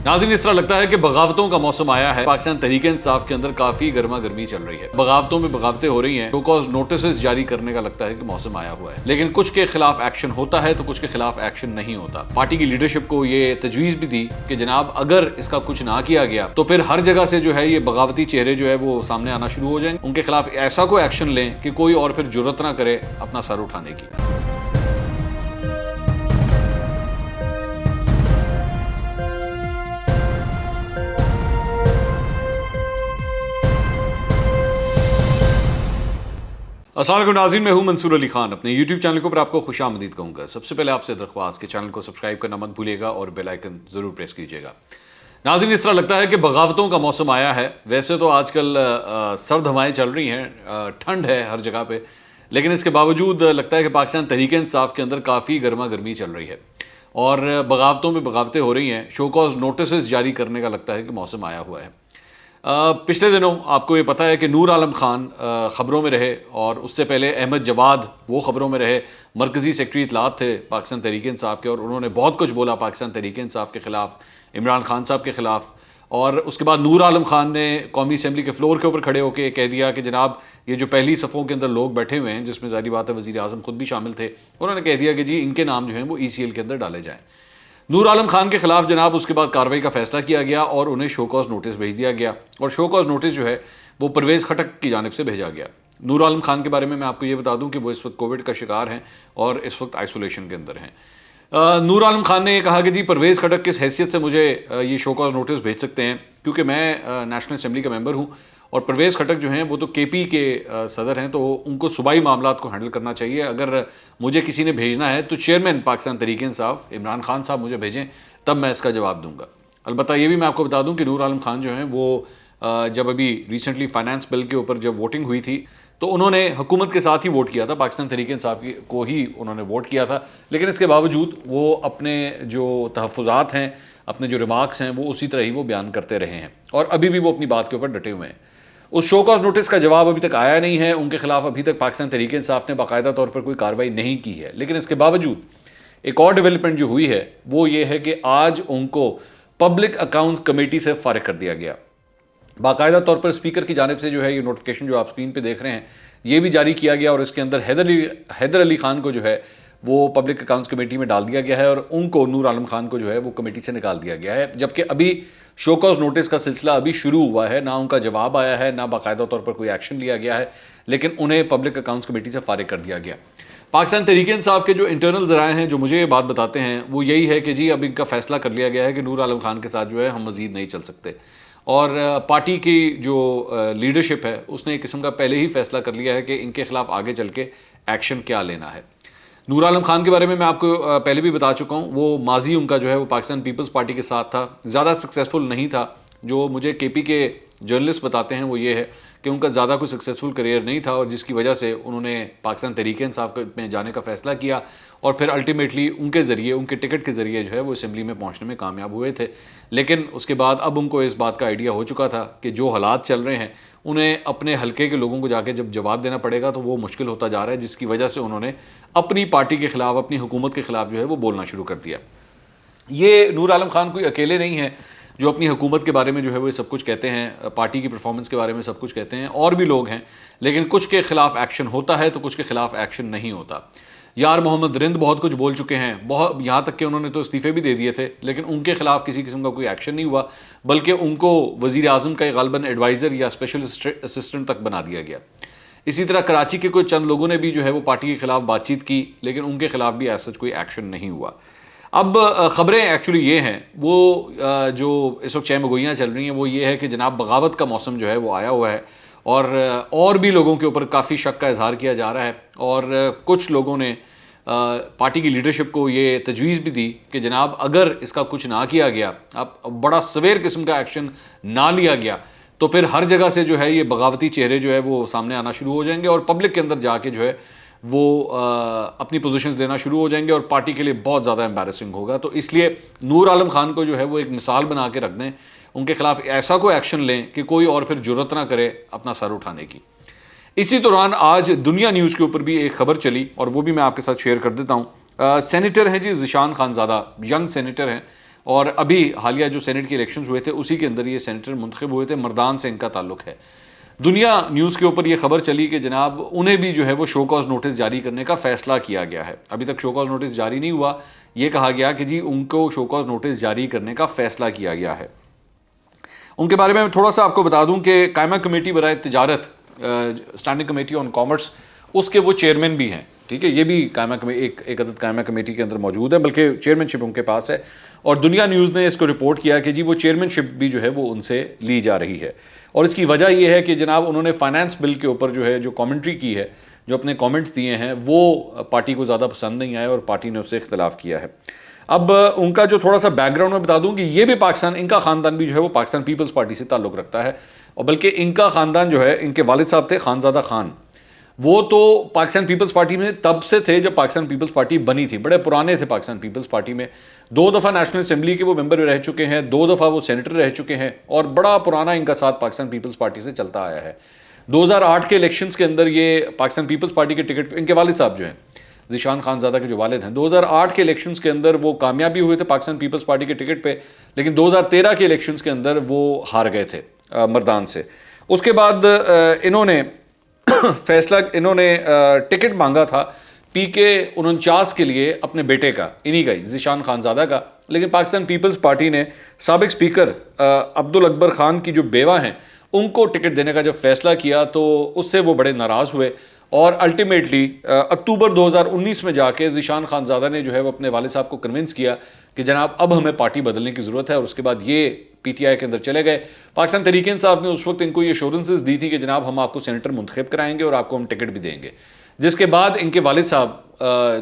नाज़रीन, इस तरह लगता है कि बगावतों का मौसम आया है। पाकिस्तान तहरीक इंसाफ के अंदर काफ़ी गर्मा गर्मी चल रही है, बगावतों में बगावतें हो रही हैं, शो कॉज नोटिस जारी करने का लगता है कि मौसम आया हुआ है। लेकिन कुछ के खिलाफ एक्शन होता है तो कुछ के खिलाफ एक्शन नहीं होता। पार्टी की लीडरशिप को ये तजवीज़ भी दी कि जनाब अगर इसका कुछ ना किया गया तो फिर हर जगह से जो है ये बगावती चेहरे जो है वो सामने आना शुरू हो जाएंगे। उनके खिलाफ ऐसा कोई एक्शन लें कि कोई और फिर जुर्रत ना करे अपना सर उठाने की। अस्सलाम वालेकुम नाज़रीन, मैं हूं मंसूर अली खान। अपने YouTube चैनल के ऊपर आपको खुशामदीद कहूँगा। सबसे पहले आपसे दरख्वास्त कि चैनल को सब्सक्राइब करना मत भूलिएगा और बेल आइकन ज़रूर प्रेस कीजिएगा। नाज़रीन, इस तरह लगता है कि बगावतों का मौसम आया है। वैसे तो आजकल सर्द हवाएं चल रही हैं, ठंड है हर जगह पे, लेकिन इसके बावजूद लगता है कि पाकिस्तान तहरीक इंसाफ के अंदर काफ़ी गर्मा गर्मी चल रही है और बगावतों में बगावतें हो रही हैं। शो कॉज नोटिस जारी करने का लगता है कि मौसम आया हुआ है। पिछले दिनों आपको ये पता है कि नूर आलम खान ख़बरों में रहे और उससे पहले अहमद जवाद वो ख़बरों में रहे। मरकज़ी सेक्रेटरी इत्तलात थे पाकिस्तान तहरीक इंसाफ के और उन्होंने बहुत कुछ बोला पाकिस्तान तहरीक इंसाफ के ख़िलाफ़, इमरान खान साहब के ख़िलाफ़। और उसके बाद नूर आलम खान ने कौमी असम्बली के फ्लोर के ऊपर खड़े होकर कह दिया कि जनाब ये जो पहली सफ़ों के अंदर लोग बैठे हुए हैं, जिसमें ज़ाहिर बात है वज़ीर आज़म ख़ुद भी शामिल थे, उन्होंने कह दिया कि जी इनके नाम जो हैं वो ECL के अंदर डाले जाएँ। नूर आलम खान के खिलाफ जनाब उसके बाद कार्रवाई का फैसला किया गया और उन्हें शो कॉज नोटिस भेज दिया गया और शो कॉज नोटिस जो है वो परवेज़ खटक की जानिब से भेजा गया। नूर आलम खान के बारे में मैं आपको ये बता दूं कि वो इस वक्त कोविड का शिकार हैं और इस वक्त आइसोलेशन के अंदर हैं। नूर आलम खान ने कहा कि जी परवेज़ खटक किस हैसियत से मुझे ये शो कॉज नोटिस भेज सकते हैं, क्योंकि मैं नेशनल असम्बली का मेंबर हूँ और परवेज़ खटक जो हैं वो तो KP के सदर हैं, तो उनको सूबाई मामलात को हैंडल करना चाहिए। अगर मुझे किसी ने भेजना है तो चेयरमैन पाकिस्तान तहरीक इंसाफ इमरान खान साहब मुझे भेजें, तब मैं इसका जवाब दूंगा। अलबत्ता ये भी मैं आपको बता दूं कि नूर आलम खान जो हैं वो जब अभी रिसेंटली फाइनेंस बिल के ऊपर जब वोटिंग हुई थी तो उन्होंने हुकूमत के साथ ही वोट किया था, पाकिस्तान तहरीक इंसाफ को ही उन्होंने वोट किया था। लेकिन इसके बावजूद वो अपने जो तहफ़्फ़ुज़ात हैं, अपने जो रिमार्क्स हैं, वो उसी तरह ही वो बयान करते रहे हैं और अभी भी वो अपनी बात के ऊपर डटे हुए हैं। उस शो कॉज नोटिस का जवाब अभी तक आया नहीं है। उनके खिलाफ अभी तक पाकिस्तान तहरीक इंसाफ ने बाकायदा तौर पर कोई कार्रवाई नहीं की है। लेकिन इसके बावजूद एक और डेवलपमेंट जो हुई है वो ये है कि आज उनको पब्लिक अकाउंट्स कमेटी से फारिग कर दिया गया। बाकायदा तौर पर स्पीकर की जानिब से जो है ये नोटिफिकेशन जो आप स्क्रीन पे देख रहे हैं ये भी जारी किया गया और इसके अंदर हैदर अली खान को जो है वो पब्लिक अकाउंट्स कमेटी में डाल दिया गया है और उनको नूर आलम खान को जो है वो कमेटी से निकाल दिया गया है। जबकि अभी शो कॉज नोटिस का सिलसिला अभी शुरू हुआ है, ना उनका जवाब आया है, ना बाकायदा तौर पर कोई एक्शन लिया गया है, लेकिन उन्हें पब्लिक अकाउंट्स कमेटी से फारिग कर दिया गया। पाकिस्तान तहरीक इंसाफ के जो इंटरनल ज़राए हैं जो मुझे ये बात बताते हैं वो यही है कि जी अब इनका फैसला कर लिया गया है कि नूर आलम खान के साथ जो है हम मज़ीद नहीं चल सकते और पार्टी की जो लीडरशिप है उसने एक किस्म का पहले ही फैसला कर लिया है कि इनके खिलाफ आगे चल के एक्शन क्या लेना है। नूर आलम खान के बारे में मैं आपको पहले भी बता चुका हूँ, वो माजी उनका जो है वो पाकिस्तान पीपल्स पार्टी के साथ था, ज़्यादा सक्सेसफुल नहीं था। जो मुझे KP के जर्नलिस्ट बताते हैं वो ये है कि उनका ज़्यादा कोई सक्सेसफुल करियर नहीं था और जिसकी वजह से उन्होंने पाकिस्तान तहरीक इंसाफ में जाने का फ़ैसला किया और फिर अल्टीमेटली उनके ज़रिए, उनके टिकट के ज़रिए जो है वो असम्बली में पहुंचने में कामयाब हुए थे। लेकिन उसके बाद अब उनको इस बात का आइडिया हो चुका था कि जो हालात चल रहे हैं उन्हें अपने हल्के के लोगों को जाके जब जवाब देना पड़ेगा तो वो मुश्किल होता जा रहा है, जिसकी वजह से उन्होंने अपनी पार्टी के ख़िलाफ़, अपनी हुकूमत के ख़िलाफ़ जो है वो बोलना शुरू कर दिया। ये नूर आलम खान कोई अकेले नहीं है जो अपनी हुकूमत के बारे में जो है वो सब कुछ कहते हैं, पार्टी की परफॉर्मेंस के बारे में सब कुछ कहते हैं, और भी लोग हैं। लेकिन कुछ के खिलाफ एक्शन होता है तो कुछ के खिलाफ एक्शन नहीं होता। यार मोहम्मद रिंद बहुत कुछ बोल चुके हैं, बहुत, यहाँ तक कि उन्होंने तो इस्तीफ़े भी दे दिए थे, लेकिन उनके खिलाफ किसी किस्म का कोई एक्शन नहीं हुआ, बल्कि उनको वज़ीर आज़म का ग़ालिबन एडवाइज़र या स्पेशल असिस्टेंट तक बना दिया गया। इसी तरह कराची के कोई चंद लोगों ने भी जो है वो पार्टी के खिलाफ बातचीत की, लेकिन उनके खिलाफ भी ऐसा कोई एक्शन नहीं हुआ। अब ख़बरें एक्चुअली ये हैं, वो जो इस वक्त चहमगोइयाँ चल रही हैं वो ये है कि जनाब बगावत का मौसम जो है वो आया हुआ है और भी लोगों के ऊपर काफ़ी शक का इजहार किया जा रहा है और कुछ लोगों ने पार्टी की लीडरशिप को ये तजवीज़ भी दी कि जनाब अगर इसका कुछ ना किया गया, अब बड़ा सवेर किस्म का एक्शन ना लिया गया तो फिर हर जगह से जो है ये बगावती चेहरे जो है वो सामने आना शुरू हो जाएंगे और पब्लिक के अंदर जाके जो है वो अपनी पोजीशंस देना शुरू हो जाएंगे और पार्टी के लिए बहुत ज़्यादा एम्बैरेसिंग होगा। तो इसलिए नूर आलम खान को जो है वो एक मिसाल बना के रख दें, उनके खिलाफ ऐसा कोई एक्शन लें कि कोई और फिर जुर्रत ना करे अपना सर उठाने की। इसी दौरान आज दुनिया न्यूज़ के ऊपर भी एक खबर चली और वो भी मैं आपके साथ शेयर कर देता हूँ। सेनेटर हैं जी ज़ीशान खानज़ादा, यंग सेनेटर हैं اور ابھی حالیہ جو سینٹ کے الیکشنز ہوئے تھے اسی کے اندر یہ سینیٹر منتخب ہوئے تھے، مردان سے ان کا تعلق ہے۔ دنیا نیوز کے اوپر یہ خبر چلی کہ جناب انہیں بھی جو ہے وہ شو کاز نوٹس جاری کرنے کا فیصلہ کیا گیا ہے۔ ابھی تک شو کاز نوٹس جاری نہیں ہوا، یہ کہا گیا کہ جی ان کو شو کاز نوٹس جاری کرنے کا فیصلہ کیا گیا ہے۔ ان کے بارے میں تھوڑا سا آپ کو بتا دوں کہ قائمہ کمیٹی برائے تجارت، اسٹینڈنگ کمیٹی آن کامرس، اس کے وہ چیئرمین بھی ہیں، ٹھیک ہے، یہ بھی ایک عدد قائمہ کمیٹی کے اندر موجود ہے، بلکہ چیئرمین شپ ان کے پاس ہے۔ اور دنیا نیوز نے اس کو رپورٹ کیا کہ جی وہ چیئرمین شپ بھی جو ہے وہ ان سے لی جا رہی ہے، اور اس کی وجہ یہ ہے کہ جناب انہوں نے فائنانس بل کے اوپر جو ہے جو کامنٹری کی ہے، جو اپنے کامنٹس دیے ہیں، وہ پارٹی کو زیادہ پسند نہیں آئے اور پارٹی نے اس سے اختلاف کیا ہے۔ اب ان کا جو تھوڑا سا بیک گراؤنڈ میں بتا دوں کہ یہ بھی پاکستان، ان کا خاندان بھی جو ہے وہ پاکستان پیپلز پارٹی سے تعلق رکھتا ہے، اور بلکہ ان کا خاندان جو ہے، ان کے والد صاحب تھے خانزادہ خان، وہ تو پاکستان پیپلز پارٹی میں تب سے تھے جب پاکستان پیپلز پارٹی بنی تھی، بڑے پرانے تھے پاکستان پیپلز پارٹی میں، 2 دفعہ نیشنل اسمبلی کے وہ ممبر رہ چکے ہیں، 2 دفعہ وہ سینیٹر رہ چکے ہیں، اور بڑا پرانا ان کا ساتھ پاکستان پیپلز پارٹی سے چلتا آیا ہے۔ 2008 کے الیکشنز کے اندر یہ پاکستان پیپلز پارٹی کے ٹکٹ، ان کے والد صاحب جو ہیں ذیشان خانزادہ کے جو والد ہیں، 2008 کے الیکشنز کے اندر وہ کامیابی ہوئے تھے پاکستان پیپلز پارٹی کے ٹکٹ پہ، لیکن 2013 کے الیکشنز کے اندر وہ ہار گئے تھے مردان سے۔ اس کے بعد انہوں نے ٹکٹ مانگا تھا PK49 کے لیے اپنے بیٹے کا، انہی کا ہی، ذیشان خانزادہ کا، لیکن پاکستان پیپلز پارٹی نے سابق سپیکر عبدالاکبر خان کی جو بیوہ ہیں ان کو ٹکٹ دینے کا جب فیصلہ کیا تو اس سے وہ بڑے ناراض ہوئے، اور الٹیمیٹلی اکتوبر 2019 میں جا کے ذیشان خانزادہ نے جو ہے وہ اپنے والد صاحب کو کنونس کیا کہ جناب اب ہمیں پارٹی بدلنے کی ضرورت ہے، اور اس کے بعد یہ PTI کے اندر چلے گئے۔ پاکستان تحریک انصاف نے اس وقت ان کو یہ ایشورنسز دی تھی کہ جناب ہم آپ کو سینیٹر منتخب کرائیں گے اور آپ کو ہم ٹکٹ بھی دیں گے، جس کے بعد ان کے والد صاحب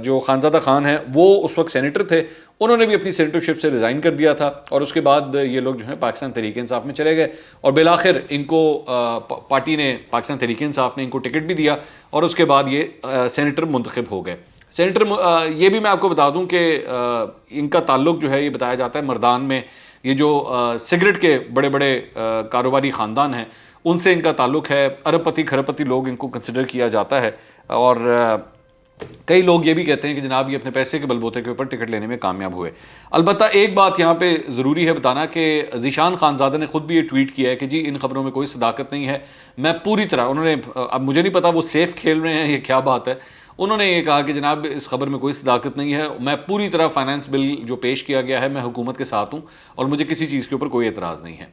جو خانزادہ خان ہیں وہ اس وقت سینیٹر تھے، انہوں نے بھی اپنی سینیٹرشپ سے ریزائن کر دیا تھا، اور اس کے بعد یہ لوگ جو ہیں پاکستان تحریک انصاف میں چلے گئے، اور بالآخر ان کو پارٹی نے، پاکستان تحریک انصاف نے ان کو ٹکٹ بھی دیا، اور اس کے بعد یہ سینیٹر منتخب ہو گئے۔ سینیٹر یہ بھی میں آپ کو بتا دوں کہ ان کا تعلق جو ہے یہ بتایا جاتا ہے مردان میں، یہ جو سگریٹ کے بڑے بڑے کاروباری خاندان ہیں ان سے ان کا تعلق ہے، ارب پتی کھرب پتی لوگ ان کو کنسیڈر کیا جاتا ہے، اور کئی لوگ یہ بھی کہتے ہیں کہ جناب یہ اپنے پیسے کے بلبوتے کے اوپر ٹکٹ لینے میں کامیاب ہوئے۔ البتہ ایک بات یہاں پہ ضروری ہے بتانا کہ ذیشان خانزادہ نے خود بھی یہ ٹویٹ کیا ہے کہ جی ان خبروں میں کوئی صداقت نہیں ہے، میں پوری طرح، انہوں نے، اب مجھے نہیں پتا وہ سیف کھیل رہے ہیں یہ کیا بات ہے، انہوں نے یہ کہا کہ جناب اس خبر میں کوئی صداقت نہیں ہے، میں پوری طرح فائنانس بل جو پیش کیا گیا ہے میں حکومت کے ساتھ ہوں، اور مجھے کسی چیز کے اوپر کوئی اعتراض نہیں ہے۔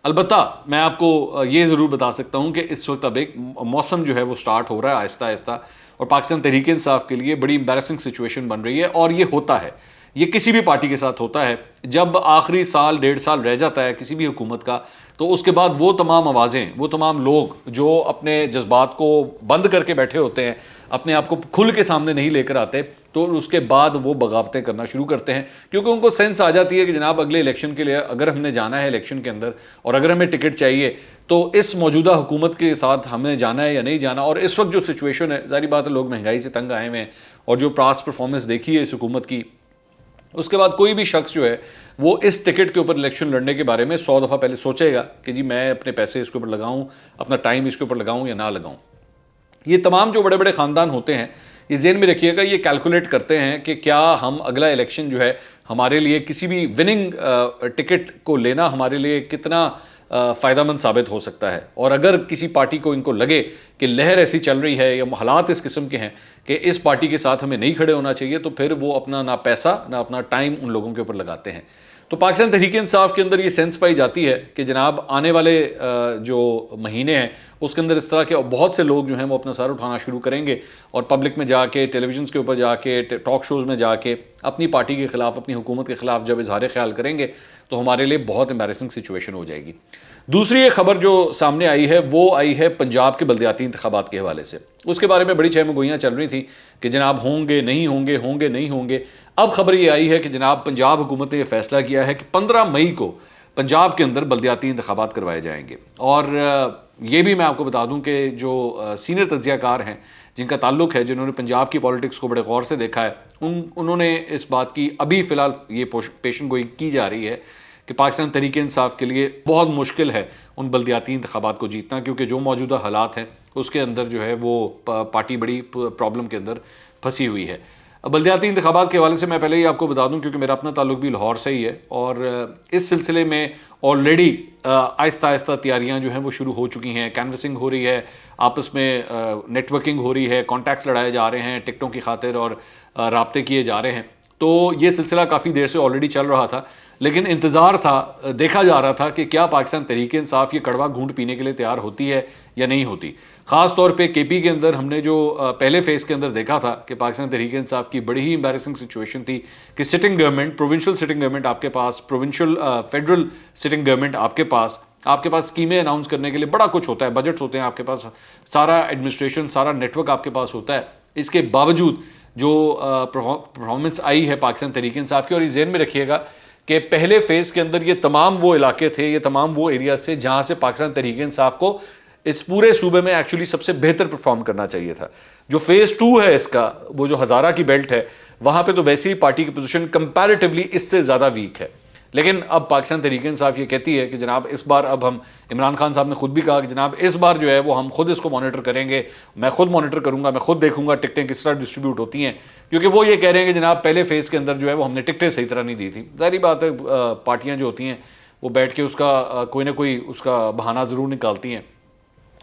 البتہ میں آپ کو یہ ضرور بتا سکتا ہوں کہ اس وقت اب ایک موسم جو ہے وہ سٹارٹ ہو رہا ہے آہستہ آہستہ، اور پاکستان تحریک انصاف کے لیے بڑی امبیرسنگ سچویشن بن رہی ہے، اور یہ ہوتا ہے، یہ کسی بھی پارٹی کے ساتھ ہوتا ہے، جب آخری سال 1.5 سال رہ جاتا ہے کسی بھی حکومت کا، تو اس کے بعد وہ تمام آوازیں، وہ تمام لوگ جو اپنے جذبات کو بند کر کے بیٹھے ہوتے ہیں، اپنے آپ کو کھل کے سامنے نہیں لے کر آتے، تو اس کے بعد وہ بغاوتیں کرنا شروع کرتے ہیں، کیونکہ ان کو سینس آ جاتی ہے کہ جناب اگلے الیکشن کے لیے اگر ہم نے جانا ہے الیکشن کے اندر، اور اگر ہمیں ٹکٹ چاہیے تو اس موجودہ حکومت کے ساتھ ہمیں جانا ہے یا نہیں جانا۔ اور اس وقت جو سچویشن ہے، ظاہری بات ہے لوگ مہنگائی سے تنگ آئے ہوئے ہیں، اور جو پاس پرفارمنس دیکھی ہے اس حکومت کی، اس کے بعد کوئی بھی شخص جو ہے وہ اس ٹکٹ کے اوپر الیکشن لڑنے کے بارے میں 100 دفعہ پہلے سوچے گا کہ جی میں اپنے پیسے اس کے اوپر لگاؤں، اپنا ٹائم اس کے اوپر لگاؤں یا نہ لگاؤں۔ یہ تمام جو بڑے بڑے خاندان ہوتے ہیں، یہ ذہن میں رکھیے گا، یہ کیلکولیٹ کرتے ہیں کہ کیا ہم اگلا الیکشن جو ہے ہمارے لیے کسی بھی وننگ ٹکٹ کو لینا ہمارے لیے کتنا فائدہ مند ثابت ہو سکتا ہے، اور اگر کسی پارٹی کو ان کو لگے کہ لہر ایسی چل رہی ہے یا حالات اس قسم کے ہیں کہ اس پارٹی کے ساتھ ہمیں نہیں کھڑے ہونا چاہیے، تو پھر وہ اپنا نہ پیسہ نہ اپنا ٹائم ان لوگوں کے اوپر لگاتے ہیں۔ تو پاکستان تحریک انصاف کے اندر یہ سینس پائی جاتی ہے کہ جناب آنے والے جو مہینے ہیں اس کے اندر اس طرح کے بہت سے لوگ جو ہیں وہ اپنا سر اٹھانا شروع کریں گے، اور پبلک میں جا کے، ٹیلی ویژنس کے اوپر جا کے، ٹاک شوز میں جا کے اپنی پارٹی کے خلاف، اپنی حکومت کے خلاف جب اظہار خیال کریں گے تو ہمارے لیے بہت امبیرسنگ سچویشن ہو جائے گی۔ دوسری ایک خبر جو سامنے آئی ہے وہ آئی ہے پنجاب کے بلدیاتی انتخابات کے حوالے سے۔ اس کے بارے میں بڑی چہم گوئیاں چل رہی تھیں کہ جناب ہوں گے نہیں ہوں گے، ہوں گے نہیں ہوں گے۔ اب خبر یہ آئی ہے کہ جناب پنجاب حکومت نے یہ فیصلہ کیا ہے کہ 15 مئی کو پنجاب کے اندر بلدیاتی انتخابات کروائے جائیں گے، اور یہ بھی میں آپ کو بتا دوں کہ جو سینئر تجزیہ کار ہیں جن کا تعلق ہے، جنہوں نے پنجاب کی پالیٹکس کو بڑے غور سے دیکھا ہے، انہوں نے اس بات کی ابھی فی الحال یہ پیشن گوئی کی جا رہی ہے کہ پاکستان تحریک انصاف کے لیے بہت مشکل ہے ان بلدیاتی انتخابات کو جیتنا، کیونکہ جو موجودہ حالات ہیں اس کے اندر جو ہے وہ پارٹی بڑی پرابلم کے اندر پھنسی ہوئی ہے۔ बल्दियाती इंतखाबात के हवाले से मैं पहले ही आपको बता दूं, क्योंकि मेरा अपना ताल्लुक भी लाहौर से ही है, और इस सिलसिले में ऑलरेडी आहिस्ता आहिस्ता तैयारियां जो हैं वो शुरू हो चुकी हैं। कैनवसिंग हो रही है, आपस में नेटवर्किंग हो रही है, कॉन्टैक्ट्स लड़ाए जा रहे हैं टिकटों की खातिर और राब्ते किए जा रहे हैं। तो ये सिलसिला काफ़ी देर से ऑलरेडी चल रहा था, लेकिन इंतज़ार था, देखा जा रहा था कि क्या पाकिस्तान तहरीक इंसाफ ये कड़वा घूंट पीने के लिए तैयार होती है या नहीं होती। ख़ास तौर पे केपी के अंदर हमने जो पहले फेज़ के अंदर देखा था कि पाकिस्तान तहरीक इंसाफ की बड़ी ही एम्बैरेसिंग सिचुएशन थी कि sitting government, provincial sitting government आपके पास, प्रोविंशियल फेडरल सिटिंग गवर्नमेंट आपके पास स्कीमें अनाउंस करने के लिए बड़ा कुछ होता है, बजट्स होते हैं आपके पास, सारा एडमिनिस्ट्रेशन, सारा नेटवर्क आपके पास होता है। इसके बावजूद जो परफॉर्मेंस आई है पाकिस्तान तहरीक इंसाफ की, और ये ज़हन में रखिएगा कि पहले फेज़ के अंदर ये तमाम वो इलाके थे, ये तमाम वो एरियाज थे जहाँ से पाकिस्तान तहरीक इंसाफ को इस पूरे सूबे में एक्चुअली सबसे बेहतर परफॉर्म करना चाहिए था। जो फेज़ 2 है इसका, वो जो हज़ारा की बेल्ट है, वहाँ पे तो वैसे ही पार्टी की पोजीशन कंपैरेटिवली इससे ज़्यादा वीक है। लेकिन अब पाकिस्तान तहरीक इंसाफ ये कहती है कि जनाब इस बार अब हम, इमरान खान साहब ने खुद भी कहा कि जनाब इस बार जो है वो हम खुद इसको मॉनिटर करेंगे, मैं खुद मॉनिटर करूंगा, मैं खुद देखूंगा टिकटें किस तरह डिस्ट्रीब्यूट होती हैं, क्योंकि वो ये कह रहे हैं कि जनाब पहले फेज़ के अंदर जो है वो हमने टिकटें सही तरह नहीं दी थी। ज़ाहिर बात है, पार्टियाँ जो होती हैं वो बैठ के उसका कोई ना कोई उसका बहाना ज़रूर निकालती हैं।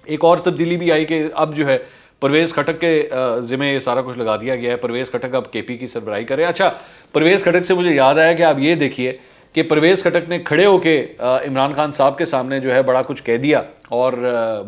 एक और तब्दीली भी आई कि अब जो है परवेज़ खटक के ज़िम्मे ये सारा कुछ लगा दिया गया है। परवेज़ खटक अब केपी की सरबराही करें। अच्छा, परवेज़ खटक से मुझे याद आया कि आप ये देखिए कि परवेज़ खटक ने खड़े होके इमरान खान साहब के सामने जो है बड़ा कुछ कह दिया, और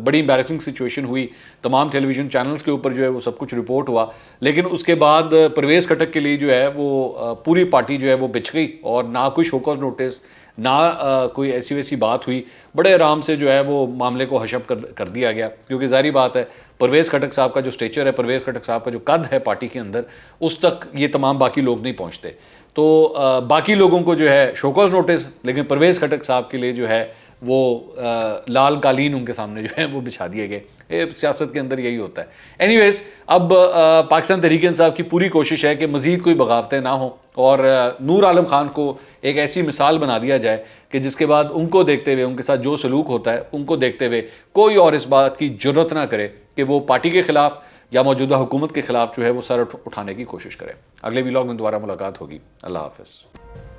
बड़ी एम्बैरेसिंग सिचुएशन हुई, तमाम टेलीविज़न चैनल्स के ऊपर जो है वो सब कुछ रिपोर्ट हुआ। लेकिन उसके बाद परवेज़ खटक के लिए जो है वो पूरी पार्टी जो है वो बिछ गई, और ना कोई शो कॉज नोटिस, ना कोई ऐसी वैसी बात हुई। बड़े आराम से जो है वो मामले को हशप कर दिया गया, क्योंकि ज़ाहिर बात है परवेज़ खटक साहब का जो स्टेचर है, परवेज़ खटक साहब का जो कद है पार्टी के अंदर, उस तक ये तमाम बाकी लोग नहीं पहुँचते। तो बाकी लोगों को जो है शो कॉज नोटिस, लेकिन परवेज़ खटक साहब के लिए जो है वो लाल कालीन उनके सामने जो है वो बिछा दिए गए। सियासत के अंदर यही होता है। एनीवेज, अब पाकिस्तान तहरीक इंसाफ की पूरी कोशिश है कि मज़ीद कोई बगावतें ना हो, और नूर आलम खान को एक ऐसी मिसाल बना दिया जाए कि जिसके बाद उनको देखते हुए, उनके साथ जो सलूक होता है उनको देखते हुए कोई और इस बात की जरूरत ना करे कि वो पार्टी के खिलाफ या मौजूदा हुकूमत के खिलाफ जो है वो सर उठाने की कोशिश करे। अगले व्लॉग में दोबारा मुलाकात होगी। अल्लाह हाफ़िज़।